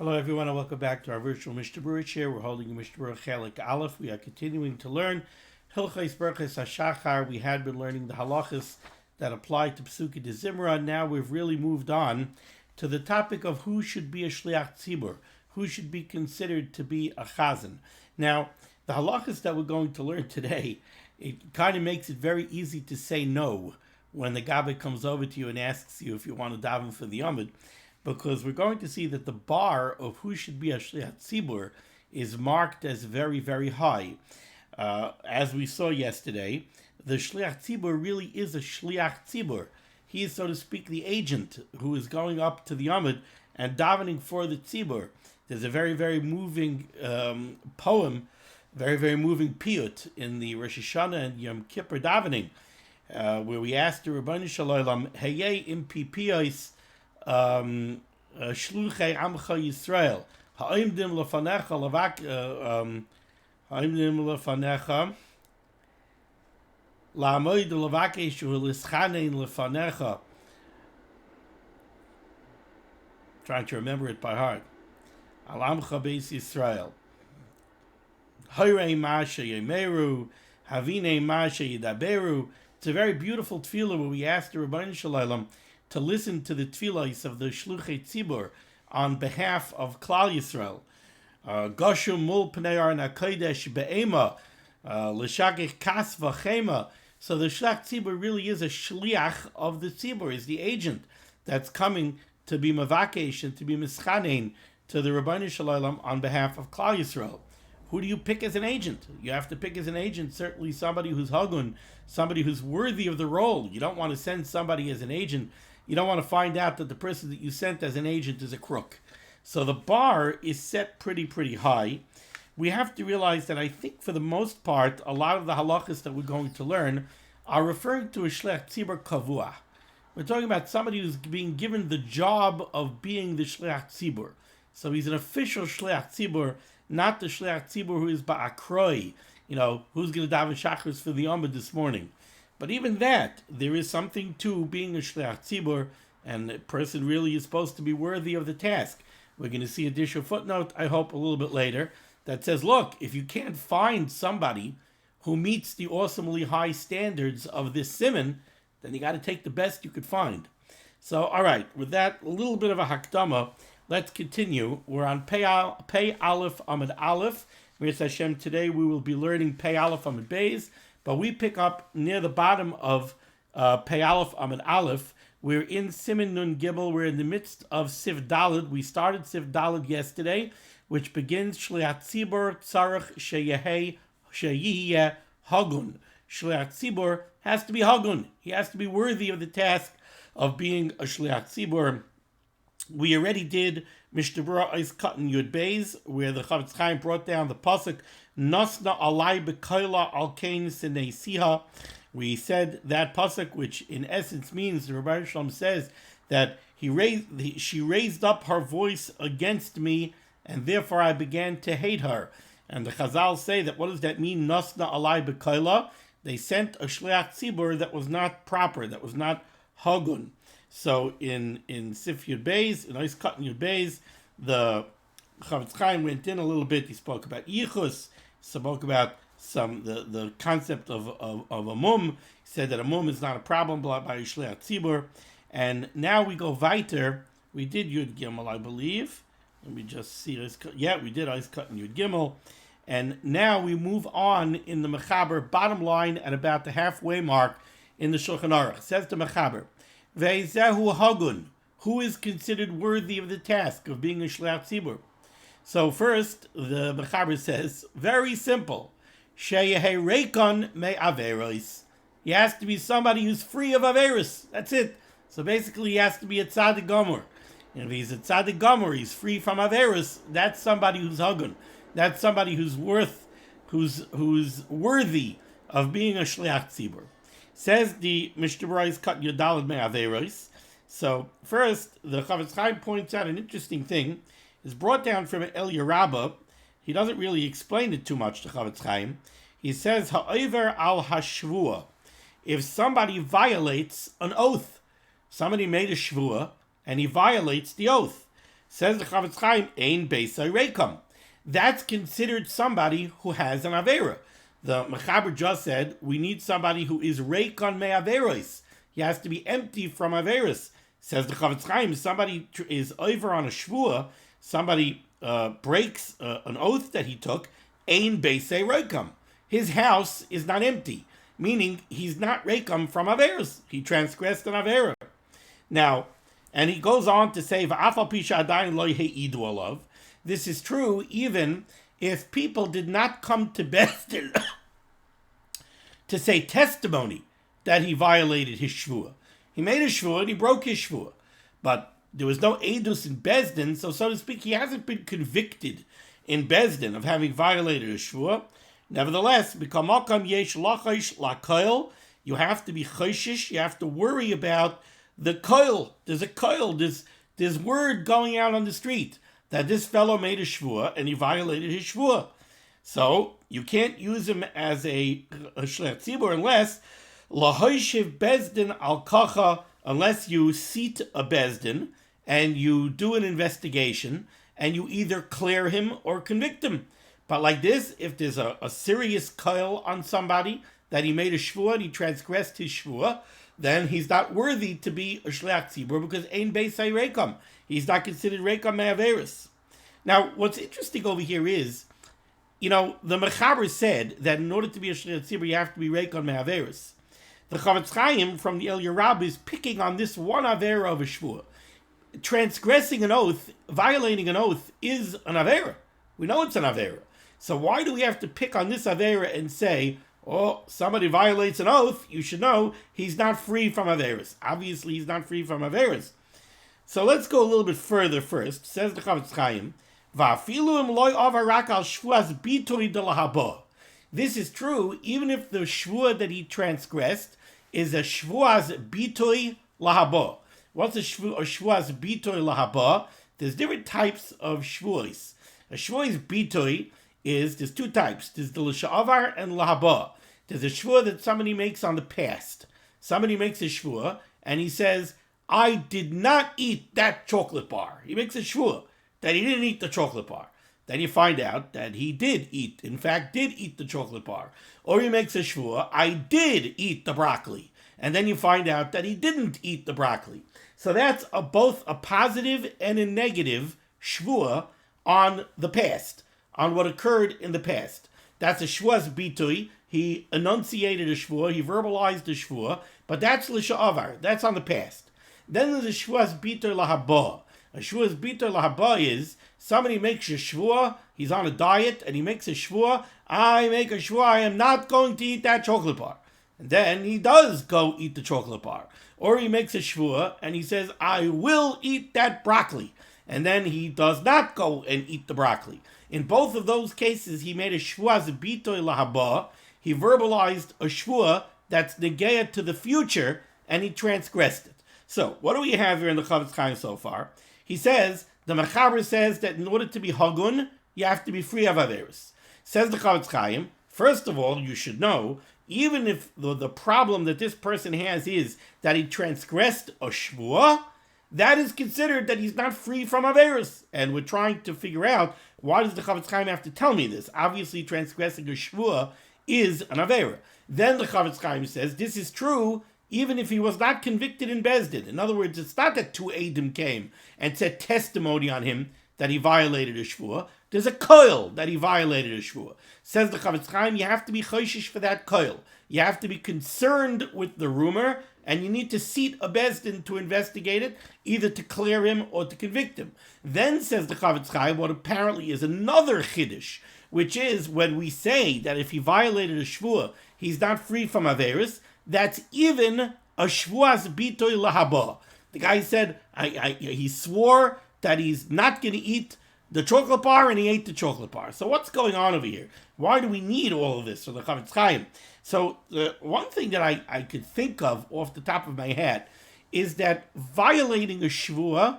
Hello everyone and welcome back to our virtual Mishnah Berurah chair. We're holding a Mishnah Berurah Chelik Aleph. We are continuing to learn halachos Berachos HaShachar. We had been learning the halachos that apply to Psuki de Zimra. Now we've really moved on to the topic of who should be a shliach tzibbur, who should be considered to be a chazan. Now, the halachos that we're going to learn today, it kind of makes it very easy to say no when the gabbai comes over to you and asks you if you want to daven for the amud, because we're going to see that the bar of who should be a shliach tzibbur is marked as very, very high. As we saw yesterday, the shliach tzibbur really is a shliach tzibbur. He is, so to speak, the agent who is going up to the amud and davening for the tzibbur. There's a very, very moving poem, very, very moving piyut in the Rosh Hashanah and Yom Kippur davening, where we asked the Ribono Shel Olam, Heyeh im pipiyos shluchei amcha Yisrael, ha'imdim lefanecha la'amod levakesh u'lischanein lefanecha. Trying to remember it by heart. Al amcha beis Yisrael. Hoyrei ma sheyemeru, havinei ma sheyidaberu. It's a very beautiful tefillah where we ask the Ribono Shel Olam to listen to the tefillahs of the shluchei tzibbur on behalf of Klal Yisrael. Goshu mul pnei aron hakodesh be'ema l'shagich kas v'chema. So the shliach tzibbur really is a shliach of the tzibbur, is the agent that's coming to be mavakesh and to be mischanein to the Ribono Shel Olam on behalf of Klal Yisrael. Who do you pick as an agent? You have to pick as an agent certainly somebody who's hagun, somebody who's worthy of the role. You don't want to send somebody as an agent. You don't want to find out that the person that you sent as an agent is a crook. So the bar is set pretty high. We have to realize that I think for the most part, a lot of the halachos that we're going to learn are referring to a shliach tzibbur kavua. We're talking about somebody who's being given the job of being the shliach tzibbur. So he's an official shliach tzibbur, not the shliach tzibbur who is ba'akroi, who's going to daven shachris for the amud this morning. But even that, there is something to being a shliach tzibbur, and a person really is supposed to be worthy of the task. We're going to see a Dirshu footnote, I hope, a little bit later, that says, look, if you can't find somebody who meets the awesomely high standards of this Siman, then you got to take the best you could find. So, all right, with that, a little bit of a hakdama, let's continue. We're on Pei Aleph Amud Aleph. Mirz Hashem, today we will be learning Pei Aleph Amud Beis, but we pick up near the bottom of Pei Aleph Amud Aleph. We're in Siman Nun Gimel. We're in the midst of Siv Daled. We started Siv Daled yesterday, which begins Shliach Tzibur Tzarech Sheyeh Hagun. Shliach Tzibur has to be Hagun. He has to be worthy of the task of being a Shliach Tzibur. We already did Mishnah Berurah Ois Katan Yud Beis, where the Chafetz Chaim brought down the pasuk Nosna Alai B'Koila Al Kain Sinei Siha. We said that pasuk, which in essence means the Ribono Shel Olam says that she raised up her voice against me, and therefore I began to hate her. And the Chazal say that what does that mean? Nosna Alai B'Koila. They sent a shliach tzibur that was not proper, that was not hagun. So in Sif Yud Beis, in Ois Katan Yud Beis, the Chafetz Chaim went in a little bit. He spoke about yichus, spoke about the concept of a mum. He said that a mum is not a problem by shliach tzibur. And now we go weiter. We did Yud Gimel, I believe. Let me just see. Yeah, we did Ois Katan Yud Gimel. And now we move on in the Mechaber, bottom line at about the halfway mark in the Shulchan Aruch. Says the Mechaber, Ve'zehu hagun, who is considered worthy of the task of being a shliach tzibur? So first, the Mechaber says, very simple, Sheyeh reikon me averos. He has to be somebody who's free of averos. That's it. So basically, he has to be a tzaddik gomer. And if he's a tzaddik gomer, he's free from averos. That's somebody who's hagun. That's somebody who's worthy of being a shliach tzibur. Says the Mishnah Berurah is cut Yodalad Me'averos. So first, the Chafetz Chaim points out an interesting thing. It's brought down from El Yerabah. He doesn't really explain it too much to Chafetz Chaim. He says, Ha'over al hashvua. If somebody violates an oath, somebody made a shvua and he violates the oath. Says the Chavetz Chaim, ein beisai reikam. That's considered somebody who has an avera. The Mechaber just said we need somebody who is reikon me averos. He has to be empty from averos. Says the Chavetz Chaim, somebody is over on a shvua, somebody breaks an oath that he took, ein beisai reikam. His house is not empty, meaning he's not reikam from averos. He transgressed an avera. Now, and he goes on to say, "V'afal pisha adayin lo heidu alav." This is true even if people did not come to Bezdin to say testimony that he violated his shvua. He made a shvua and he broke his shvua, but there was no edus in Bezdin, so to speak, he hasn't been convicted in Bezdin of having violated a shvua. Nevertheless, b'kamakam yesh lachash lakoil, you have to be choshish, you have to worry about the koil. There's a koil, there's word going out on the street that this fellow made a shvua and he violated his shvua. So you can't use him as a shliach tzibbur unless lahoishiv bezdin al kacha, unless you seat a bezdin and you do an investigation and you either clear him or convict him. But like this, if there's a serious koil on somebody that he made a shvua and he transgressed his shvua, then he's not worthy to be a shliach tzibur because ein beisai reikam. He's not considered reikam me'averis. Now, what's interesting over here is, the Mechaber said that in order to be a shliach tzibur, you have to be reikam me'averis. The Chavetz Chaim from the El Yerab is picking on this one avera of a shvua. Transgressing an oath, violating an oath, is an avera. We know it's an avera. So why do we have to pick on this avera and say, oh, somebody violates an oath, you should know he's not free from averas. Obviously, he's not free from averas. So let's go a little bit further first. Says the Chavetz Chaim, this is true even if the shvua that he transgressed is a shvuas bitoy lahaba. What's a shvuas bitoy lahaba? There's different types of shvuas. A shvuas bitoy there's two types. There's the l'sha'avar and lahaba. There's a shvua that somebody makes on the past. Somebody makes a shvua and he says, I did not eat that chocolate bar. He makes a shvua that he didn't eat the chocolate bar. Then you find out that he did eat the chocolate bar. Or he makes a shvua, I did eat the broccoli. And then you find out that he didn't eat the broccoli. So that's both a positive and a negative shvua on the past, on what occurred in the past. That's a shvuas bitui. He enunciated a shvua, he verbalized a shvua, but that's l'sha'avar, that's on the past. Then there's a shvuas bitui lahaba. A shvuas bitui lahaba is somebody makes a shvua, he's on a diet, and he makes a shvua, I make a shvua, I am not going to eat that chocolate bar. And then he does go eat the chocolate bar. Or he makes a shvua, and he says, I will eat that broccoli. And then he does not go and eat the broccoli. In both of those cases, he made a shvuas bitui lahaba. He verbalized a shvua that's negea to the future, and he transgressed it. So, what do we have here in the Chavetz Chaim so far? He says, the Mechaber says that in order to be hagun, you have to be free of averos. Says the Chavetz Chaim, first of all, you should know, even if the problem that this person has is that he transgressed a shvua, that is considered that he's not free from averos. And we're trying to figure out, why does the Chavetz Chaim have to tell me this? Obviously, transgressing a shvua is an avera. Then the Chavetz Chaim says, this is true even if he was not convicted in Bezdin. In other words, it's not that two Eidim came and said testimony on him that he violated a shvua. There's a koil that he violated a shvua. Says the Chavetz Chaim, you have to be choshish for that koil. You have to be concerned with the rumor, and you need to seat a Bezdin to investigate it, either to clear him or to convict him. Then says the Chavetz Chaim, what apparently is another chiddush, which is when we say that if he violated a shvua, he's not free from averis, that's even a shvuas bitui lahaba. The guy said, he swore that he's not going to eat the chocolate bar, and he ate the chocolate bar. So what's going on over here? Why do we need all of this for the Chavetz Chaim? So the one thing that I could think of off the top of my head is that violating a shvua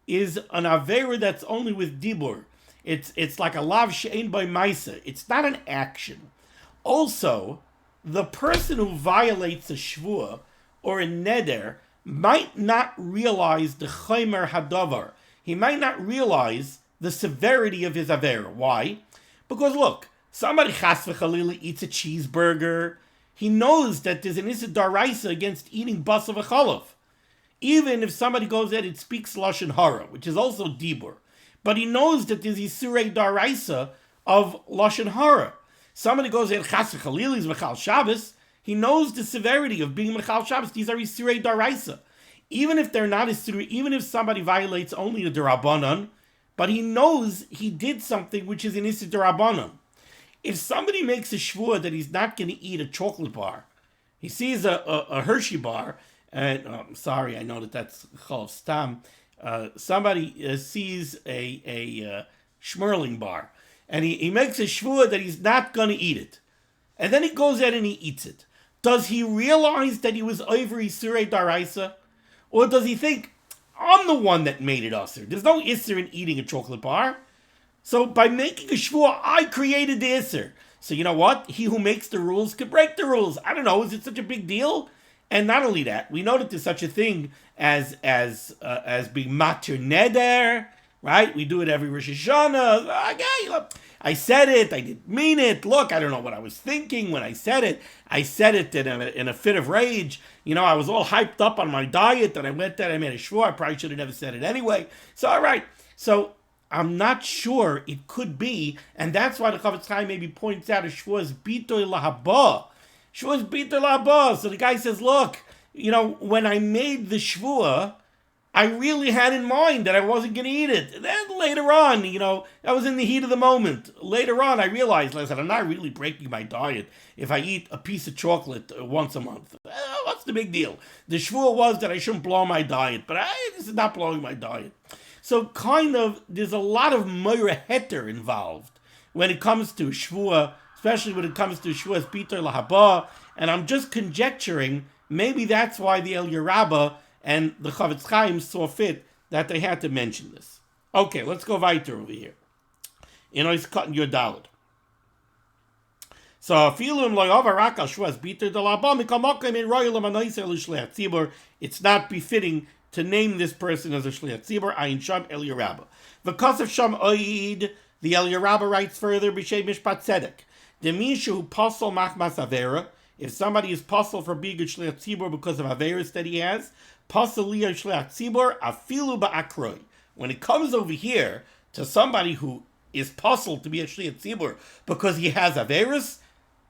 is an avera that's only with dibur. It's like a lav she'ein by maisa. It's not an action. Also, the person who violates a shvua or a neder might not realize the chaymer hadavar. he might not realize the severity of his avera. Why? Because look, somebody chas v'chalila eats a cheeseburger. He knows that there's an issur daraisa against eating basar v'chalav. Even if somebody goes ahead and speaks lashon hara, which is also dibur, but he knows that there's isurei daraisa of lashon hara. Somebody goes ahead chas v'chalila is mechal Shabbos. He knows the severity of being mechal Shabbos. These are isurei daraisa. Even if they're not isurei, even if somebody violates only a derabanan, but he knows he did something which is an issur derabanan. If somebody makes a shvua that he's not going to eat a chocolate bar, he sees a Hershey bar, and I'm sorry, I know that's chalav stam. Somebody sees a Schmerling bar, and he makes a shvua that he's not going to eat it, and then he goes out and he eats it. Does he realize that he was over isurei daraisa, or does he think, I'm the one that made it usur? There's no issur in eating a chocolate bar. So by making a shvua, I created the issur. So you know what? He who makes the rules could break the rules. I don't know. Is it such a big deal? And not only that, we know that there's such a thing as being matir neder, right? We do it every Rosh Hashanah. Okay, look, I said it. I didn't mean it. Look, I don't know what I was thinking when I said it. I said it in a fit of rage. You know, I was all hyped up on my diet, and I went there, I made a shvua. I probably should have never said it anyway. So, all right. So, I'm not sure it could be, and that's why the Chavetz Chaim maybe points out a shvua's bitoy lahaba. Shvua's bitoy lahaba. So the guy says, look, you know, when I made the shvua, I really had in mind that I wasn't going to eat it. And then later on, you know, that was in the heat of the moment. Later on, I realized, listen, I'm not really breaking my diet if I eat a piece of chocolate once a month. What's the big deal? The shvua was that I shouldn't blow my diet, but this is not blowing my diet. So kind of, there's a lot of moira heter involved when it comes to shvua, especially when it comes to shvua's bitoy lahaba. And I'm just conjecturing, maybe that's why the El Yerabba and the Chavetz Chaim saw fit that they had to mention this. Okay, let's go weiter over here. You know, he's cutting your dalet. So, it's not befitting to name this person as a shliach tzibbur. Ayin sham El Yerabba. V'kosef sham oid. The El Yerabba writes further, b'shem mishpat tzedek. Demishu pasol machmas avera. If somebody is pasol for being a shliach tzibbur because of averas that he has, pasol liya shliach tzibbur afilu ba'akroi. When it comes over here to somebody who is pasol to be a shliach tzibbur because he has averas,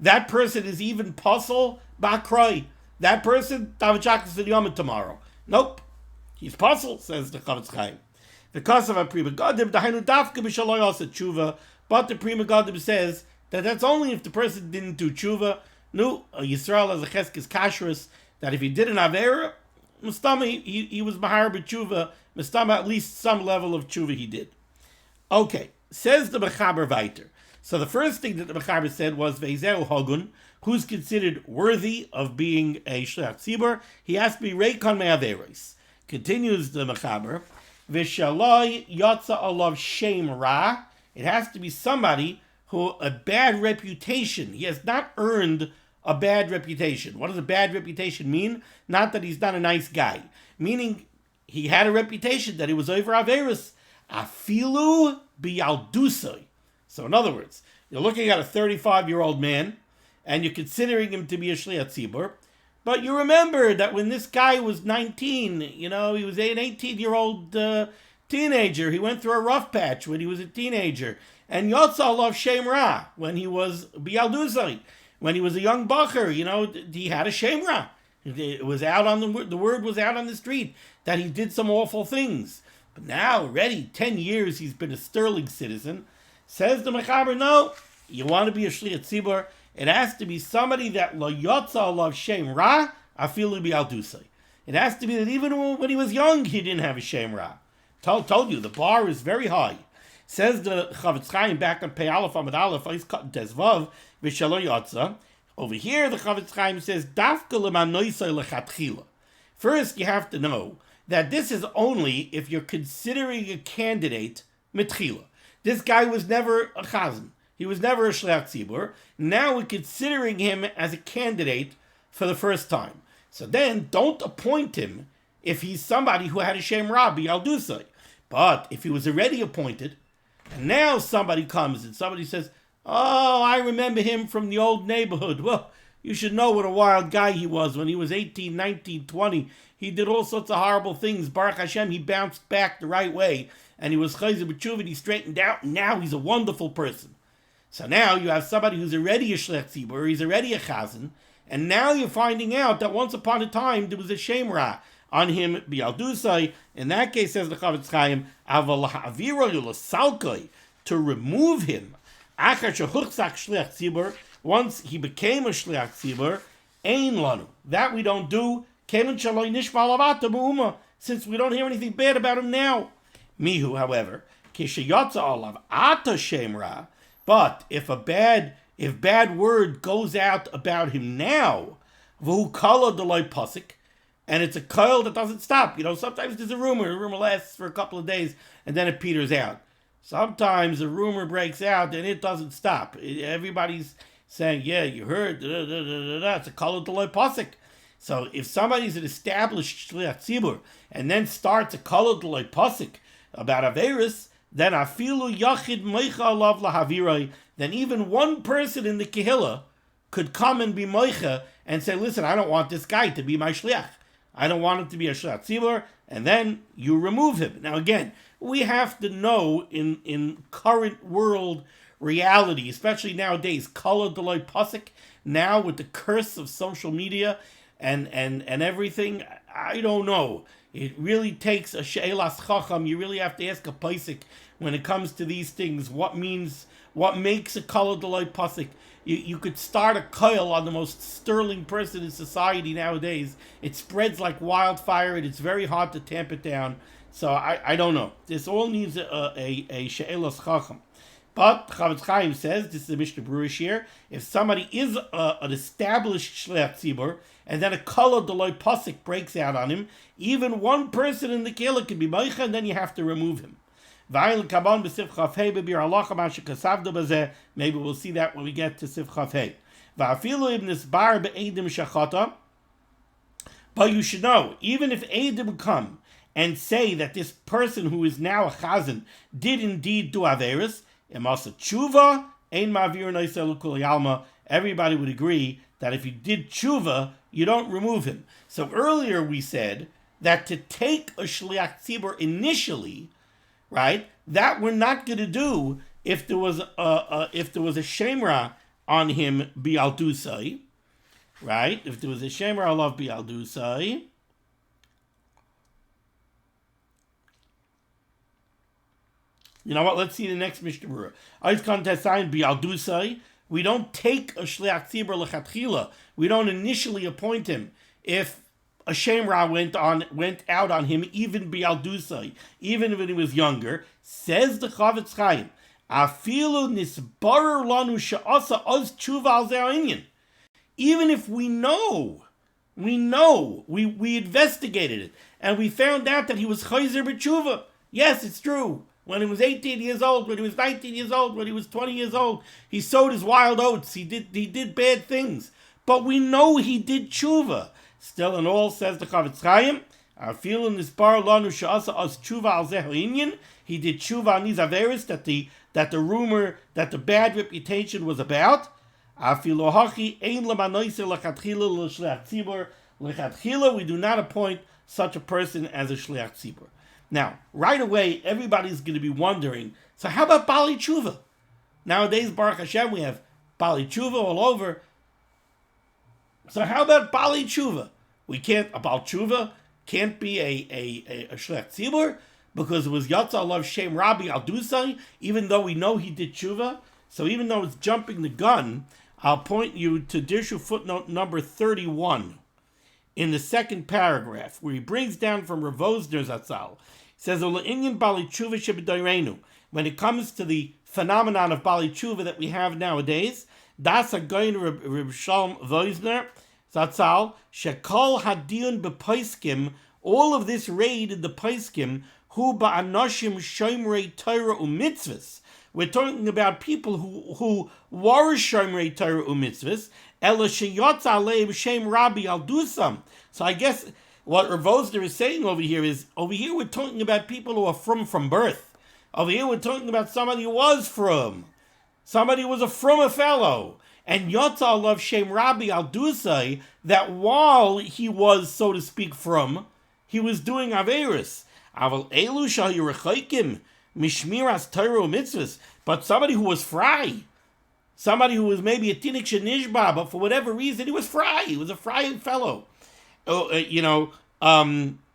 that person is even pasol ba'akroi. That person tavachakas v'yomim tomorrow. Nope. He's puzzled, says the Chavetz Chaim. Because of a Pri Megadim, dahainu dafka b'shaloi asa tshuva, but the Pri Megadim says that that's only if the person didn't do tshuva. No, Yisrael has a cheskes kashrus, that if he did an avera, mustama, he was mahar b'tshuva, mustama at least some level of tshuva he did. Okay, says the Mechaber weiter. So the first thing that the Mechaber said was ve'zeu hogun, who's considered worthy of being a shliach tzibur, he has to be reikon me'averos. Continues the Mechaber, Vishaloi Yotza Olav Shem Ra. It has to be somebody who a bad reputation. He has not earned a bad reputation. What does a bad reputation mean? Not that he's not a nice guy. Meaning he had a reputation that he was over Averis. Afilu biyaldusoi. So in other words, you're looking at a 35-year-old man and you're considering him to be a shliach tzibur. But you remember that when this guy was 19, you know, he was an 18-year-old teenager. He went through a rough patch when he was a teenager. And Yotza Olav Shem Ra, when he was Bialduzai, when he was a young bacher, you know, he had a Shem Ra. It was out on the word was out on the street that he did some awful things. But now, already 10 years, he's been a sterling citizen. Says the Mechaber, no, you want to be a shliach tzibur, it has to be somebody that lo yotza olav shem ra afilu bi'aldusai. It has to be that even when he was young, he didn't have a shem ra. Told you, the bar is very high. Says the Chavetz Chaim back on Pei Aleph Amud Aleph, he's cut Tezvav v'shelo yotza. Over here, the Chavetz Chaim says dafka lemanoisai lechatchila. First, you have to know that this is only if you're considering a candidate mitchila. This guy was never a chazan. He was never a shliach tzibur. Now we're considering him as a candidate for the first time. So then, don't appoint him if he's somebody who had a shem rabbi al dusay. But if he was already appointed, and now somebody comes and somebody says, oh, I remember him from the old neighborhood. Well, you should know what a wild guy he was when he was 18, 19, 20. He did all sorts of horrible things. Baruch Hashem, he bounced back the right way. And he was chayzer b'tshuva, he straightened out, and now he's a wonderful person. So now you have somebody who's already a shliach tzibbur, he's already a chazan, and now you're finding out that once upon a time there was a shem ra on him bi'aldusai. In that case, says the Chavetz Chaim, aval ha'aviro yulasalkoi, to remove him, achar shehuchzak shliach tzibbur, once he became a shliach tzibbur, ein lanu. That we don't do, kemen shaloi nishma lavata mu'uma, since we don't hear anything bad about him now. Mihu, however, kishayotza olav ata shem ra, but if bad word goes out about him now, v'hu kala deloi pasik, and it's a coil that doesn't stop. Sometimes there's a rumor lasts for a couple of days, and then it peters out. Sometimes a rumor breaks out, and it doesn't stop. Everybody's saying, yeah, you heard, it's a kala deloi pasik. So if somebody's an established shliach tzibur, and then starts a kala deloi pasik about Averis, then afilu yachid moicha alav lahaviroi, then even one person in the kehillah could come and be moicha and say, listen, I don't want this guy to be my shliach. I don't want him to be a shliach tzibur, and then you remove him. Now again, we have to know in current world reality, especially nowadays, kala deloi pasik, now with the curse of social media and everything, I don't know. It really takes a she'elas chacham. You really have to ask a paisik when it comes to these things. What makes a kala deloi pasik? You could start a koil on the most sterling person in society nowadays. It spreads like wildfire, and it's very hard to tamp it down. So I don't know. This all needs a she'elas chacham. But Chavetz Chaim says, this is the Mishnah Berurah here, if somebody is an established shliach tzibur, and then a kala deloi pasik breaks out on him, even one person in the kehillah can be meicha, and then you have to remove him. Maybe we'll see that when we get to Sif Chaf Hey. But you should know, even if Eidim come and say that this person who is now a chazan did indeed do Averis, everybody would agree that if he did tshuva, you don't remove him. So earlier we said that to take a shliach tzibur initially, right, that we're not going to do if there was a shemra on him bi'aldusai, right? If there was a shemra alav bi'aldusai, you know what? Let's see the next Mishnah Berurah. Ois kontesayin bi'aldusai. We don't take a shliach tzibur lechatchila. We don't initially appoint him if a shemra went out on him, even bi'aldusai, even when he was younger. Says the Chavetz Chaim, afilu nisbarer lanu she'asa oz tshuva al zeh ha'inyan. Even if we investigated it, and we found out that he was chayzer b'tshuva. Yes, it's true. When he was 18 years old, when he was 19 years old, when he was 20 years old, he sowed his wild oats. He did bad things. But we know he did tshuva. Still in all, says the Chavetz Chaim, afilu nisbarer lanu she'asa oz tshuva al zeh ha'inyan. He did tshuva on these averis that the rumor, that the bad reputation was about. We do not appoint such a person as a shliach tzibur. Now, right away, everybody's going to be wondering, so how about Bali Tshuva? Nowadays, Baruch Hashem, we have Bali Tshuva all over. So how about Bali Tshuva? A Bali Tshuva can't be a shliach tzibur because it was Yatza Alav Shem Rabbi Aldusai, even though we know he did Tshuva. So even though it's jumping the gun, I'll point you to Dirshu footnote number 31 in the second paragraph, where he brings down from Rav Vosner Zatzal. He says, when it comes to the phenomenon of Bali Tshuva that we have nowadays, Das HaGoyin Reb Shalom Vosner Zatzal, Shekol Hadiyun B'Paiskim, all of this raid in the Paiskim, Hu Ba'anoshim Shomrei Torah U'Mitzvahs. We're talking about people who were Shomrei Torah U'Mitzvahs, Ela Sheyotza Aleim Shem Rabbi Aldusam. So I guess What Rav Osner is saying over here we're talking about people who are from birth. Over here we're talking about somebody who was from. Somebody who was a fellow. And Yotzal of Shem Rabbi al Dusai, that while he was, so to speak, from, he was doing Averis. Aval Elu Shal Yerechaikim, Mishmiras Torah Mitzvahs. But somebody who was fry, somebody who was maybe a Tinik Shenishba, but for whatever reason he was fry. He was a fry fellow. Vishavu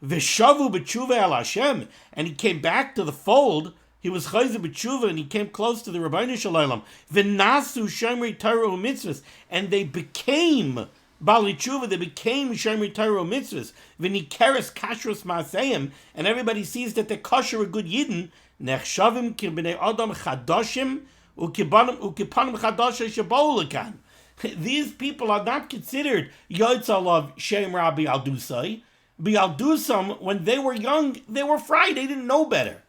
B'tshuva al Hashem, and he came back to the fold. He was chayzer b'tshuva, and he came close to the Rabbeinu Shalom. V'nasu shomrei Torah u'mitzvos, and they became bali tshuva. They became shomrei Torah u'mitzvos. V'nikeres kashrus ma'aseim, and everybody sees that they're kosher, a good yidden. Nechshavim k'bnei adam chadashim u'kipanim chadashay shabou lekan. These people are not considered yotzal of Shem Rabbi al Dusai. Bi'al Dusam, when they were young, they were fried. They didn't know better.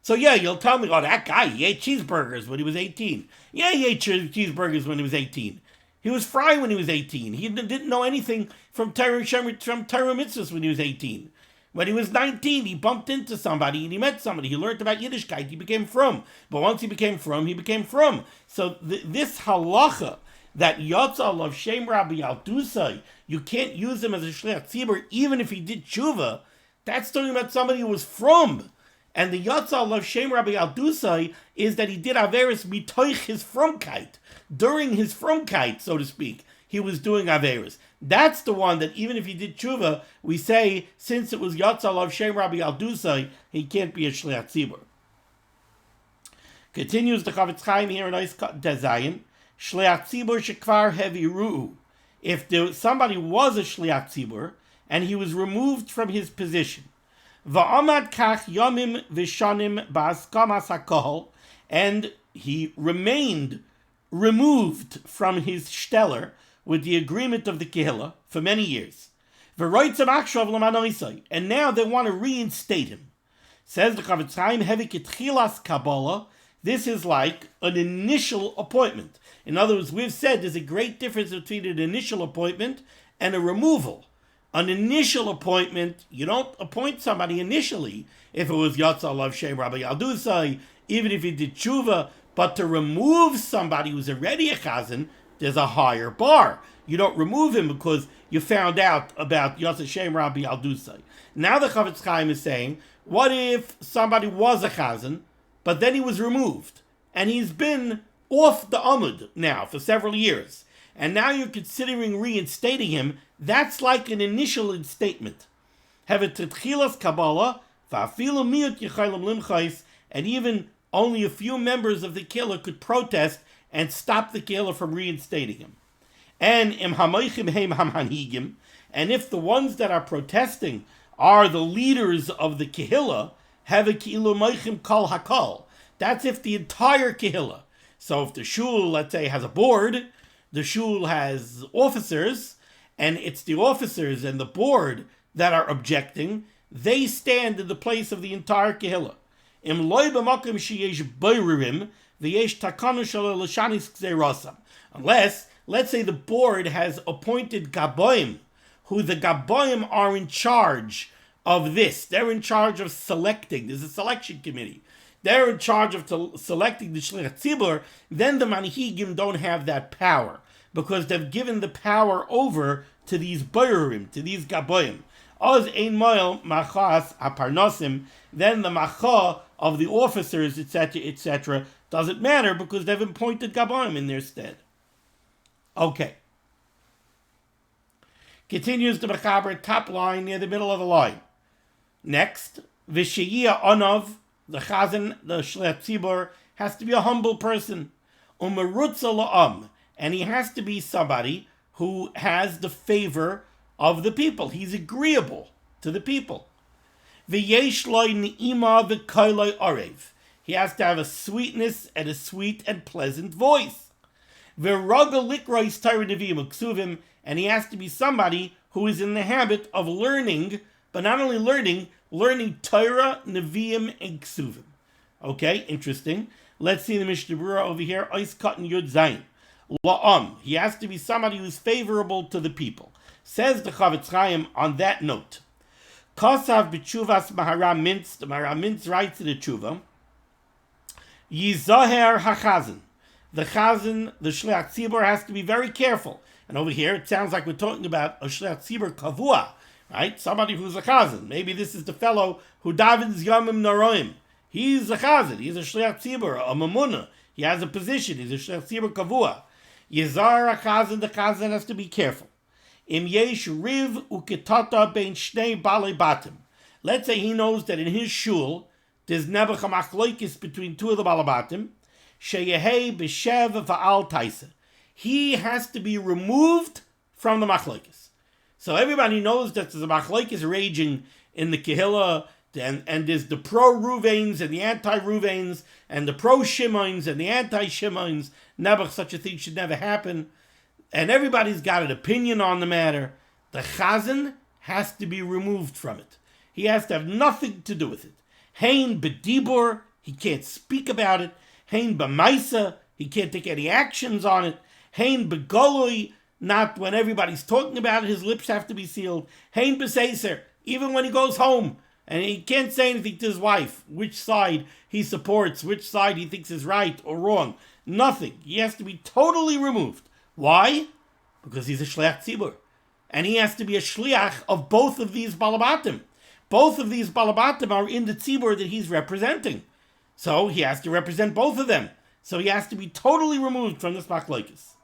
So yeah, you'll tell me, oh, that guy, he ate cheeseburgers when he was 18. Yeah, he ate cheeseburgers when he was 18. He was fry when he was 18. He didn't know anything from Torah Mitzvahs when he was 18. When he was 19, he bumped into somebody and he met somebody. He learned about Yiddishkeit. He became from. But once he became from, he became from. So this halacha, that Yotzal of Shem Rabbi al Dusai, you can't use him as a shliach tzibbur even if he did tshuva, that's talking about somebody who was from. And the Yotzal of Shem Rabbi al Dusai is that he did Averis mitoich his fromkeit. During his fromkeit, so to speak, he was doing Averis. That's the one that even if he did tshuva, we say, since it was Yotzal of Shem Rabbi al Dusai, he can't be a shliach tzibur. Continues the Chavetz Chaim here in Ois Tezayin, shliach tzibur shekvar heviru. If somebody was a shliach tzibur and he was removed from his position, Va'amad kach yomim v'shanim ba'askamas hakohol, and he remained removed from his steller with the agreement of the kehillah for many years. V'roitzam akshav l'manoisai, and now they want to reinstate him. Says the Chavetz Chaim, hevi ketchilas kabbalah. This is like an initial appointment. In other words, we've said there's a great difference between an initial appointment and a removal. An initial appointment, you don't appoint somebody initially if it was Yotzal of Shem Rabbi al Dusai, even if he did tshuva, but to remove somebody who's already a chazan, there's a higher bar. You don't remove him because you found out about Yotzal Shem Rabbi al Dusai. Now the Chavetz Chaim is saying, what if somebody was a chazan, but then he was removed, and he's been off the amud now for several years, and now you're considering reinstating him? That's like an initial instatement. Have a tetchilas kabbalah, va'afilu miut yechaylam limchais, and even only a few members of the killer could protest and stop the killer from reinstating him. And im hamoichim heim hamhanhigim, and if the ones that are protesting are the leaders of the kehillah, have a ki'ilu moichim kol hakol. That's if the entire kehillah. So if the shul, let's say, has a board, the shul has officers, and it's the officers and the board that are objecting, they stand in the place of the entire kehillah. Im loy b'makom sheyesh boirim v'yesh takanu shelo l'shanis gzeirosam. Unless, let's say, the board has appointed gaboim, who the gaboim are in charge of this. They're in charge of selecting. There's a selection committee. They're in charge of selecting the shliach tzibur. Then the manhigim don't have that power because they've given the power over to these boirim, to these gaboim. Oz ein moel machas aparnosim. Then the macha of the officers, etc., doesn't matter because they've appointed gaboim in their stead. Okay. Continues the Mechaber, top line near the middle of the line. Next, V'sheyia Onov, the Chazan, the Shliach Tzibur, has to be a humble person. Umerutza la'am, and he has to be somebody who has the favor of the people. He's agreeable to the people. V'yesh loy ni'ima v'koiloi orev. He has to have a sweetness and a sweet and pleasant voice. V'roga likrois Torah neviim uksuvim, and he has to be somebody who is in the habit of learning, but not only learning Torah, Nevi'im, and Ksuvim. Okay, interesting. Let's see the Mishnah Berurah over here. Ois Katan Yud Zayin. La'am. He has to be somebody who's favorable to the people. Says the Chavetz Chaim on that note. Kosav b'tshuvas Maharam Mintz, the Maharam Mintz writes in the tshuva, Yizoher hachazan. The chazan, the shliach tzibbur, has to be very careful. And over here, it sounds like we're talking about a shliach tzibbur kavua, right? Somebody who's a chazan. Maybe this is the fellow who davens yomim naroim. He's a chazan. He's a shliach tzibbur, a mamuna. He has a position. He's a shliach tzibbur kavua. Yizar chazan, the chazan has to be careful. Im yesh riv uketata bein shnei balei batim. Let's say he knows that in his shul there's nebuch hamachloikis between two of the balabatim. Sheyehei b'shev va'al taisa. He has to be removed from the machlokes. So everybody knows that there's a machlokes raging in the Kehillah, and there's the pro-Ruvains and the anti-Ruvains, and the pro-Shimons and the anti-Shimons. Never such a thing should never happen. And everybody's got an opinion on the matter. The chazan has to be removed from it. He has to have nothing to do with it. Hein b'dibur, he can't speak about it. Hein b'maisa, he can't take any actions on it. Hein begoloi, not when everybody's talking about it, his lips have to be sealed. Hein b'seiser, even when he goes home, and he can't say anything to his wife, which side he supports, which side he thinks is right or wrong. Nothing. He has to be totally removed. Why? Because he's a shliach tzibbur. And he has to be a shliach of both of these balabatim. Both of these balabatim are in the tzibbur that he's representing. So he has to represent both of them. So he has to be totally removed from this machlokes.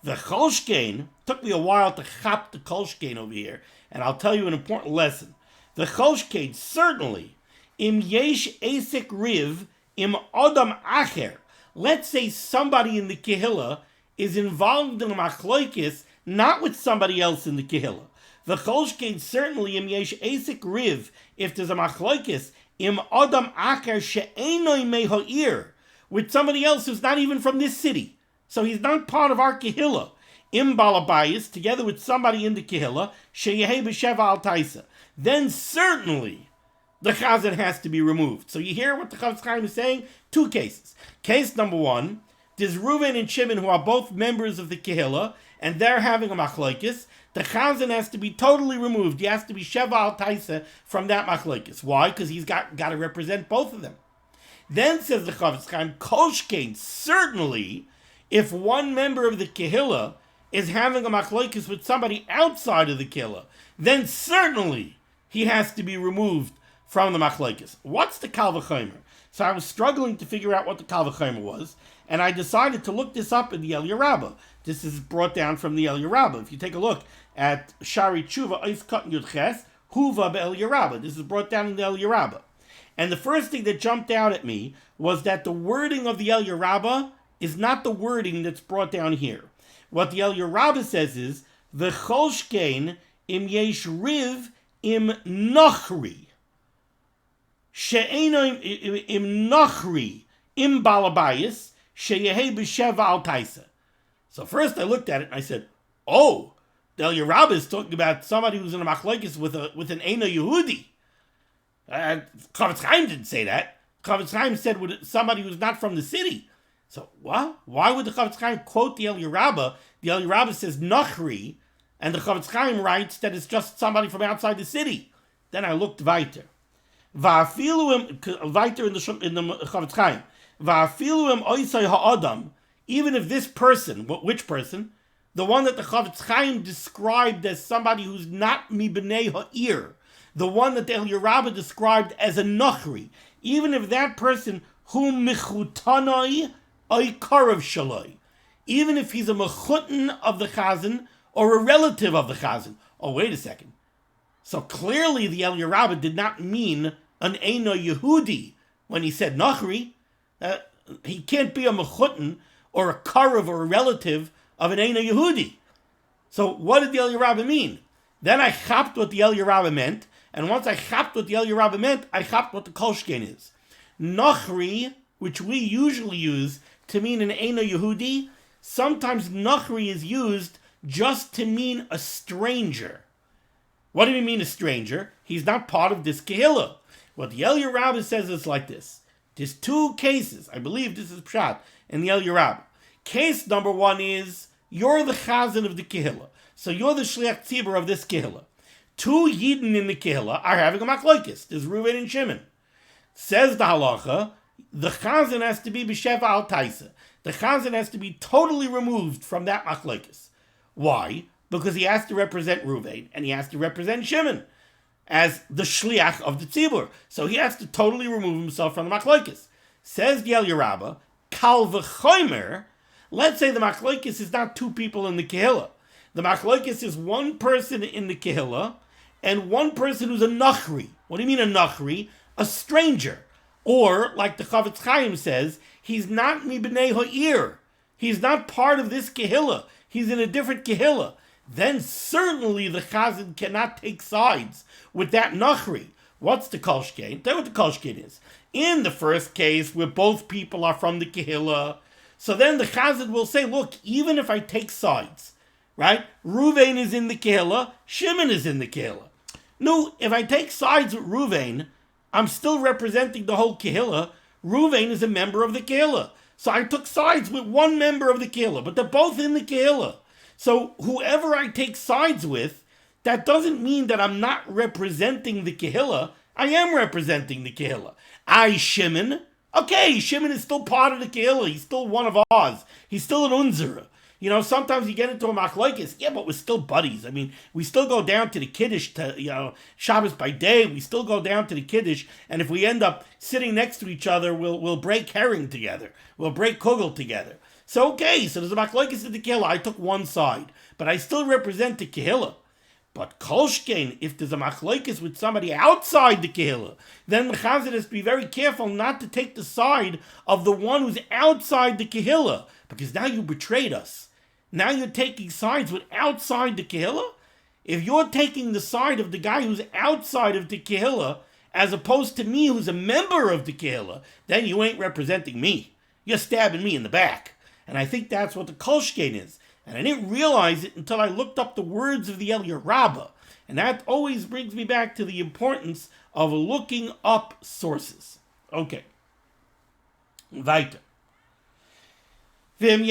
The cholshkein, took me a while to chop the cholshkein over here, and I'll tell you an important lesson. The cholshkein, certainly, im yesh esek riv, im odam acher. Let's say somebody in the Kehillah is involved in a machlokes, not with somebody else in the Kehillah. The cholshkein, certainly, im yesh esek riv, if there's a machlokes, im odam acher she'enoi meho'ir, with somebody else who's not even from this city. So he's not part of our Kehillah. Im balabayis, together with somebody in the Kehillah, sheyehei b'sheva al taisa. Then certainly the chazan has to be removed. So you hear what the Chavetz Chaim is saying? Two cases. Case number one, there's Reuven and Shimon who are both members of the Kehillah, and they're having a machlokes. The chazan has to be totally removed. He has to be sheva al taisa from that machlokes. Why? Because he's got to represent both of them. Then says the Chavetz Chaim, kolshkein, certainly, if one member of the Kehillah is having a machlokes with somebody outside of the Kehillah, then certainly he has to be removed from the machlokes. What's the kal v'chomer? So I was struggling to figure out what the kal v'chomer was, and I decided to look this up in the Eliyah Rabbah. This is brought down from the Eliyah Rabbah. If you take a look at Shari Tshuva, Eis Katan Yud Ches, Huva be'Eliyah Rabbah. This is brought down in the Eliyah Rabbah. And the first thing that jumped out at me was that the wording of the Eliyah Rabbah is not the wording that's brought down here. What the Eliyah Rabbah says is, V'cholshkein im yesh riv im nochri. She'eino im nochri im balabayis sheyehei b'sheva al taisa. So first I looked at it and I said, oh, the Eliyah Rabbah is talking about somebody who's in a machlokes with an Eino Yehudi. Chavetz Chaim didn't say that. Chavetz Chaim said with somebody who's not from the city. So what? Why would the Chavetz Chaim quote the Eliyah Rabbah? The Eliyah Rabbah says Nachri, and the Chavetz Chaim writes that it's just somebody from outside the city. Then I looked weiter. Weiter in the Chavetz Chaim. Va'afiluim oisai ha'adam. Even if this person, which person? The one that the Chavetz Chaim described as somebody who's not mibnei ha'ir. The one that the Eliyah Rabbah described as a Nachri. Even if that person, whom mechutanoi oikarav shaloi, even if he's a mechutan of the chazan or a relative of the chazan. Oh, wait a second. So clearly the Eliyah Rabbah did not mean an Eino Yehudi when he said Nachri. He can't be a mechutan or a karav or a relative of an Eino Yehudi. So what did the Eliyah Rabbah mean? Then I chapped what the Eliyah Rabbah meant, and once I chapped what the Eliyah Rabbah meant, I chapped what the kolshkein is. Nachri, which we usually use to mean an Eino Yehudi, sometimes Nachri is used just to mean a stranger. What do you mean a stranger? He's not part of this Kehillah. What the Eliyah Rabbah says is like this. There's two cases. I believe this is pshat in the Eliyah Rabbah. Case number one is, you're the chazan of the Kehillah. So you're the shliach tzibbur of this Kehillah. Two Yidden in the Kehillah are having a machlokes. There's Reuven and Shimon. Says the halacha, the chazan has to be b'sheva al taisa. The chazan has to be totally removed from that machlokes. Why? Because he has to represent Reuven and he has to represent Shimon as the shliach of the tzibbur. So he has to totally remove himself from the machlokes. Says the Eliyah Rabbah, kal v'chomer, let's say the machlokes is not two people in the Kehillah. The machlokes is one person in the Kehillah and one person who's a nachri. What do you mean a nachri? A stranger. Or, like the Chavetz Chaim says, he's not mibnei ha'ir. He's not part of this Kehillah. He's in a different Kehillah. Then certainly the chazan cannot take sides with that nachri. What's the kolshkein? Tell you what the kolshkein is. In the first case, where both people are from the Kehillah, so then the chazan will say, look, even if I take sides, right? Reuven is in the Kehillah, Shimon is in the Kehillah. No, if I take sides with Reuven, I'm still representing the whole Kehillah. Reuven is a member of the Kehillah. So I took sides with one member of the Kehillah, but they're both in the Kehillah. So whoever I take sides with, that doesn't mean that I'm not representing the Kehillah. I am representing the Kehillah. Shimon, okay, Shimon is still part of the Kehillah. He's still one of ours. He's still an unzera. You know, sometimes you get into a machlokes, yeah, but we're still buddies. I mean, we still go down to the Kiddush, Shabbos by day. We still go down to the Kiddush, and if we end up sitting next to each other, we'll break herring together. We'll break kugel together. So, okay, so there's a machlokes in the Kehillah. I took one side, but I still represent the Kehillah. But kolshkein, if there's a machlokes with somebody outside the Kehillah, then the chazan has to be very careful not to take the side of the one who's outside the Kehillah, because now you betrayed us. Now you're taking sides with outside the Kehillah? If you're taking the side of the guy who's outside of the Kehillah, as opposed to me who's a member of the Kehillah, then you ain't representing me. You're stabbing me in the back. And I think that's what the kolshkein is. And I didn't realize it until I looked up the words of the Eliyah Rabbah. And that always brings me back to the importance of looking up sources. Okay. Weiter. Let's say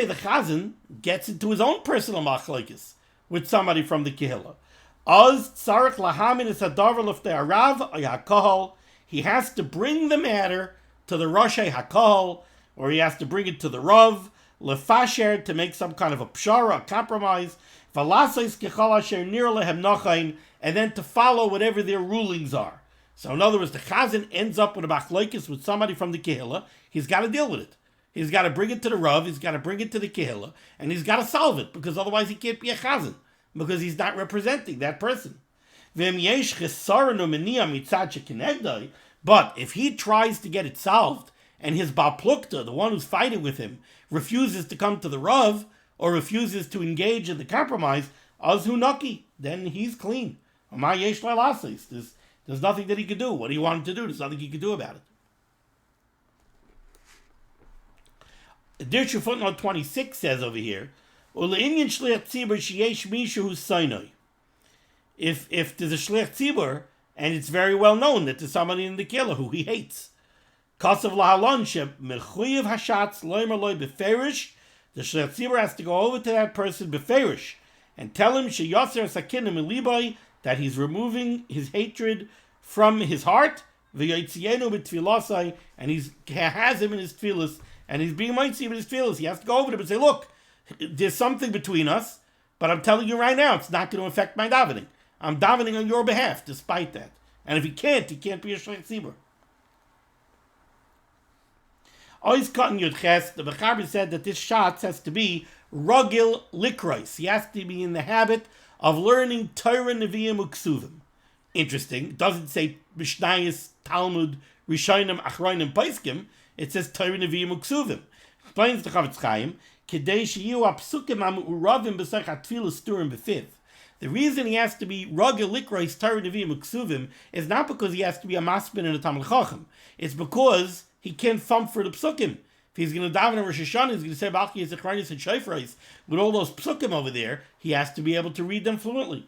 the chazan gets into his own personal machlokes with somebody from the Kehillah. He has to bring the matter to the Roshei HaKohol, or he has to bring it to the Rav, lefasher, to make some kind of a pshara, a compromise, and then to follow whatever their rulings are. So in other words, the chazan ends up with a machlokes with somebody from the Kehillah. He's got to deal with it. He's got to bring it to the Rav, he's got to bring it to the Kehillah, and he's got to solve it, because otherwise he can't be a chazan, because he's not representing that person. But if he tries to get it solved, and his Baal Plukta, the one who's fighting with him, refuses to come to the Rav, or refuses to engage in the compromise, azhu naki, then he's clean. There's nothing that he could do. What do you want him to do? There's nothing he could do about it. Dirshu footnote 26 says over here, if there's a shliach tzibbur, and it's very well known that there's somebody in the Kehillah who he hates, the shliach tzibbur has to go over to that person beferish and tell him that he's removing his hatred from his heart, and he has him in his tefillas, and he's being mighty in his tefillas. He has to go over to him and say, look, there's something between us, but I'm telling you right now, it's not going to affect my davening. I'm davening on your behalf, despite that. And if he can't be a shliach tzibbur. Always cutting Yud Ches, the Mechaber said that this shatz has to be ragil likros. He has to be in the habit of learning Torah, Nevi'im, Uksuvim. Interesting. It doesn't say Mishnayos, Talmud, Rishonim, Achronim, Paiskim. It says Torah, Nevi'im, Uksuvim. Explains the Chavetz Chaim, Kedei sheyu apsukim amuravim b'sach atfilah sturim b'fiv. The reason he has to be ragil likros Torah, Nevi'im, Uksuvim is not because he has to be a maspin and a Talmud Chacham. It's because he can't thump for the psukim. If he's going to daven on Rosh Hashanah, he's going to say B'achiyas, Echronis, and Shofrais with all those psukim over there. He has to be able to read them fluently.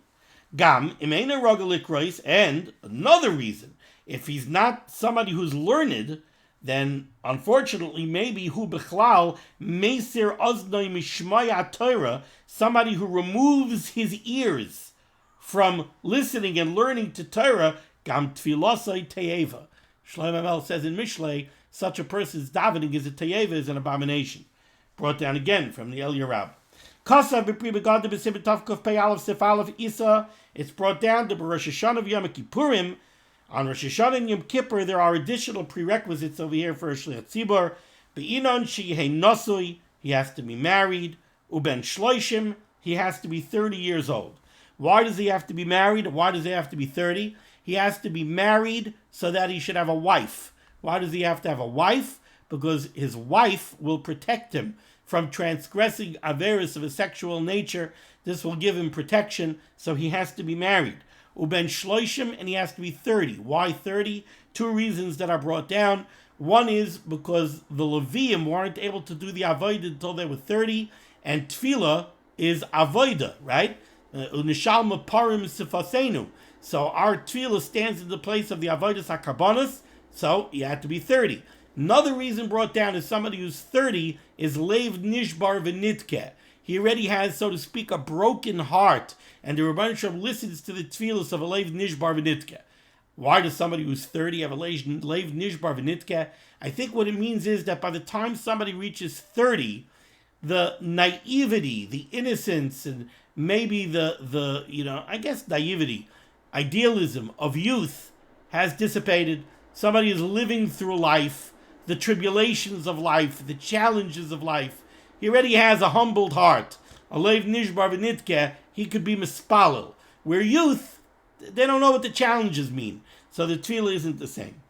Gam imeina ragil likros, and another reason, if he's not somebody who's learned, then unfortunately maybe hu bichlal meisir oznoi mishmaya Torah, somebody who removes his ears from listening and learning to Torah, gam tfilasai teyeva. Shlomo Mel says in Mishlei, such a person's davening is a teyeva, is an abomination. Brought down again from the Eliyah Rabbah. Kasav b'pri begad b'sim tavkuf pei aleph sif aleph isa. It's brought down to Rosh Hashanah of Yom Kippurim. On Rosh Hashanah and Yom Kippur, there are additional prerequisites over here for a shliach tzibbur. Be'inon sheyeh nasui, he has to be married. Uben shloishim, he has to be 30 years old. Why does he have to be married? Why does he have to be 30? He has to be married so that he should have a wife. Why does he have to have a wife? Because his wife will protect him from transgressing averis of a sexual nature. This will give him protection, so he has to be married. Uben shloishim, and he has to be 30. Why 30? Two reasons that are brought down. One is because the Leviim weren't able to do the avodah until they were 30, and tefillah is avodah, right? Unishal parim sifasenu. So our tefillah stands in the place of the avodas hakabanos, so you had to be 30. Another reason brought down is somebody who's 30 is leiv nishbar v'nitke. He already has, so to speak, a broken heart, and the Rebbeinu Shalom listens to the tefillos of a leiv nishbar v'nitke. Why does somebody who's 30 have a leiv nishbar v'nitke? I think what it means is that by the time somebody reaches 30, the naivety, the innocence, and maybe the naivety, idealism of youth has dissipated. Somebody is living through life, the tribulations of life, the challenges of life. He already has a humbled heart. A leiv nishbar v'nitke, he could be mispalel. Where youth, they don't know what the challenges mean. So the tefillah isn't the same.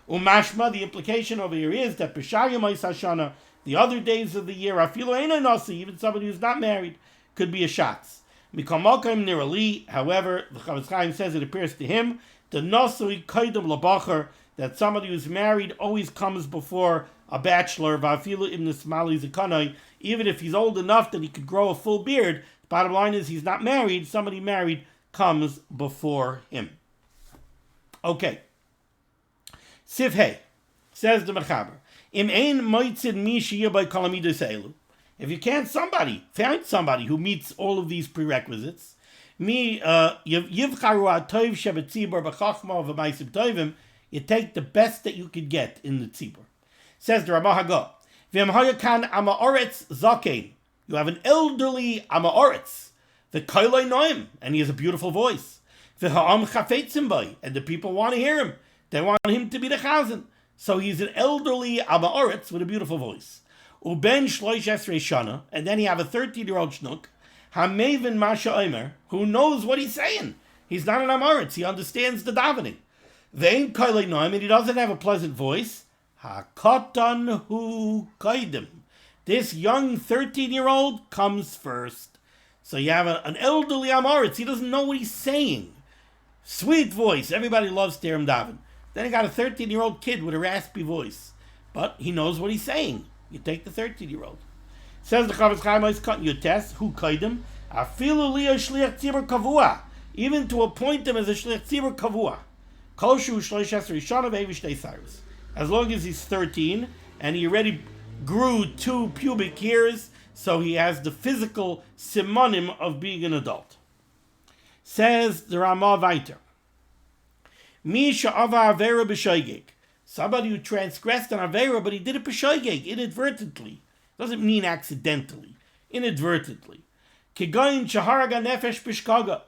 Umashma, the implication over here is that b'shayim hashana, the other days of the year, afilu eina nasi, even somebody who's not married, could be a shatz. Mikamokim nirali, however, the Chavetz Chaim says it appears to him, the nasui kaidem labacher, that somebody who's married always comes before a bachelor, va'afilu ibn smali zikanai, even if he's old enough that he could grow a full beard. The bottom line is he's not married, somebody married comes before him. Okay. Sifhei, says the Mechaber, im ein moitzid mi sheyeh by kalamidus elu. If you can't find somebody who meets all of these prerequisites, yivcharu ha'tov shebetzibbur b'chachma v'maisim tovim, you take the best that you could get in the tzibbur. Says the Ramah Hagah, v'em hayakan amaoretz zakein, you have an elderly amaoretz, v'kailoi noim, and he has a beautiful voice, v'ha'am chafetzim bay, and the people want to hear him. They want him to be the chazan. So he's an elderly amaoretz with a beautiful voice. Uben shloish esrei shana, and then you have a 13-year-old shnuk, hamevin masha omer, who knows what he's saying. He's not an amaretz, he understands the davening. Vein kailei noim, and he doesn't have a pleasant voice. Hakatan hu kaidim. This young 13-year-old comes first. So you have an elderly amaretz, he doesn't know what he's saying. Sweet voice, everybody loves to hear him daven. Then you got a 13-year-old kid with a raspy voice, but he knows what he's saying. You take the 13-year-old. Says the Chavetz Chaim, is cutting your test. Who kaidim? Afilu liya shliach tzibbur kavua. Even to appoint him as a shliach tzibbur kavua. Koshu shloish esrei shana ve'evishtei cyrus. As long as he's 13 and he already grew 2 pubic hairs, so he has the physical simanim of being an adult. Says the Ramah Vayter. Mi sha'ava avera b'shoigeg. Somebody who transgressed an avera, but he did it b'shoigeg, inadvertently. Doesn't mean accidentally. Inadvertently. Kigoyin shaharaga nefesh b'shkaga.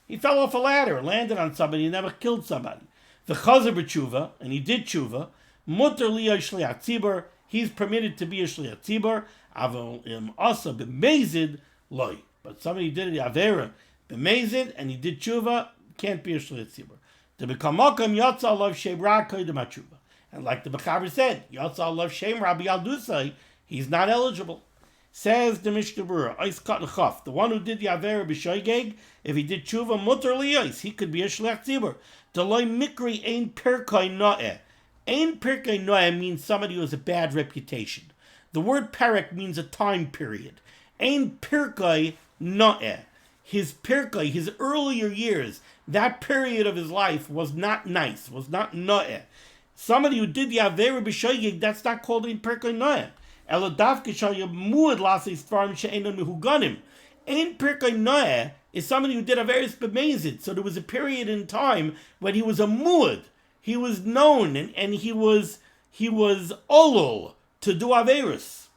He fell off a ladder, landed on somebody, and never killed somebody. V'chazer b'tshuva, and he did tshuva. Mutter liya shliach tzibur. He's permitted to be a shliach tzibur. Avol im asa b'mezid loy. But somebody did it avera b'mezid, and he did tshuva, can't be a shliach tzibur. To become makam yatsa alav shem ra koydem hatshuva. And like the Mechaber said, yatsa alav shem ra b'yaldusai, he's not eligible. Says the Mishnah Berurah, Eis Kat Chaf, the one who did the avera b'shoigeg, if he did tshuva mutter liyos, he could be a shliach tzibur. Deloy mikri ein perkai noeh. Ein perkai noeh means somebody who has a bad reputation. The word perek means a time period. Ein perkai noeh. His perkai, his earlier years, that period of his life was not nice, was not noeh. Somebody who did the Avera B'Shoyig, that's not called in Pirkei Noah. Elo Davke Shaya Muad Lasei Stvarim She'enon Mehuganim. In Pirkei Noah is somebody who did Averis B'Mezid. So there was a period in time when he was a Muad. He was known and he was Olol to do Averis.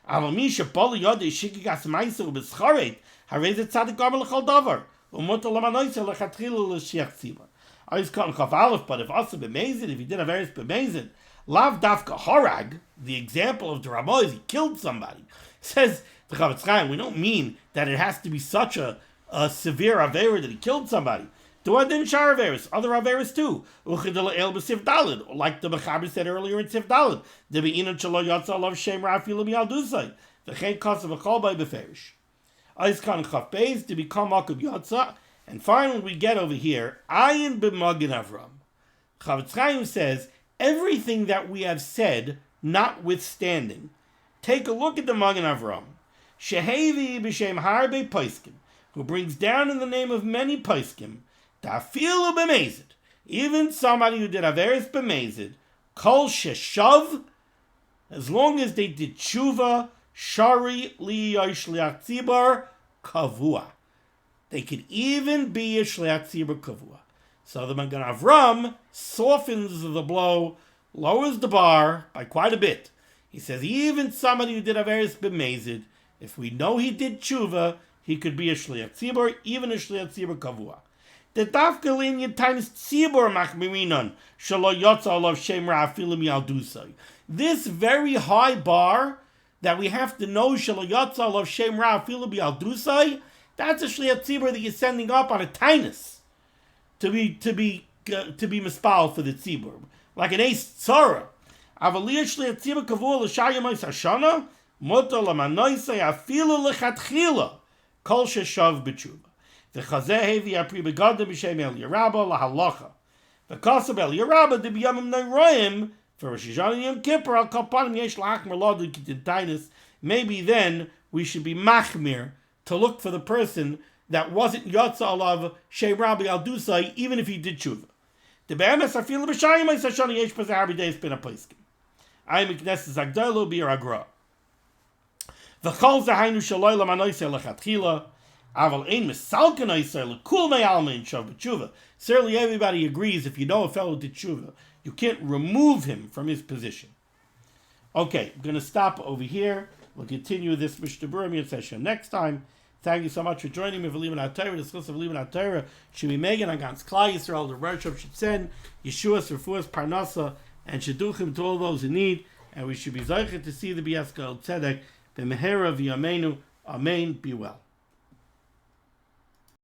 Aval Misha Poli Yodei Shikigas Maisa U'B'Scharet Harezet Tzadik Gabel L'Chol Davar U'Mota L'Manoisa L'Chatchila L'Shliach Tzibbur. I was cutting Chaf Aleph, but if also B'Mezid, if he did Averis B'Mezid, Lav Dafka Horag, the example of the Ramah is he killed somebody. Says the Chavetz Chaim, we don't mean that it has to be such a severe Avera that he killed somebody. Do I didn't share Averis, other Averis too. Uchidel El B'Sif Dalid, like the Mechaber said earlier in Sif Dalid. The Be'inan Shelo Yatsa Lav Shem Rafilu Miyaldusai. The Chen Kasav Achol By Beferish. Ice Khan Chaf Beis to become Akub Yatsa. And finally, we get over here, Ayin b'Magen Avram. Chavetz Chaim says, everything that we have said, notwithstanding, take a look at the Magen Avram. Shehevi b'Shem Harbe Paiskim, who brings down in the name of many Paiskim, Tafilu b'Mezid, even somebody who did Averis b'Mezid, Kol Sheshav, as long as they did Tshuva, Shari Li'yoy Shliach Tzibbur, Kavua. They could even be a shliach tzibur kavua. So the Magen Avram softens the blow, lowers the bar by quite a bit. He says even somebody who did Averis b'Mezid, if we know he did tshuva, he could be a shliach tzibur, even a shliach tzibur kavua. The dafka linyan times tzibur machmirinon shelo yotza olav shem ra'afilu miyaldusai. This very high bar that we have to know shelo yotza olav shem ra'afilu miyaldusai. That's a shliach tzibur that you're sending up on a tainus to be mispal for the tzibur, like an ace tzara. Avaliyah shliach tzibur kavua l'shayimais hashana moto lamanoisei afilu lechatchila kol sheshav b'tshuva. V'chazeh hevi apri begadim b'shem el Yerabba lahalacha. V'kasab el Yerabba de b'yamim neiroyim for Rosh Hashanah and Yom Kippur al kapanim yesh la'achmer ladu kitin tainus. Maybe then we should be machmir to look for the person that wasn't Yotza Alav Shei Rabbi Al Dusai, even if he did tshuva. The be'emes afilu b'shayim ha'ishana yesh b'zeh harbi deis ben ha'poiskim. Ayim ikneses agdolu bir agra. V'chol zahainu shaloi lamanoisei lechatchila, aval ein misalken oisei lekul me'alma in shav b'tshuva. Certainly everybody agrees if you know a fellow did tshuva, you can't remove him from his position. Okay, I'm going to stop over here. We'll continue this Mishnah Berurah session next time. Thank you so much for joining me for limud HaTorah. The schus of limud HaTorah should be Megan Agans Klal Yisrael. The worship should send Yeshua's, Refuah's, Parnasa, and Shidduchim to all those in need. And we should be zeicher to see the B'yaskal Tzedek, the Mehera v'Yameinu. Amen. Be well.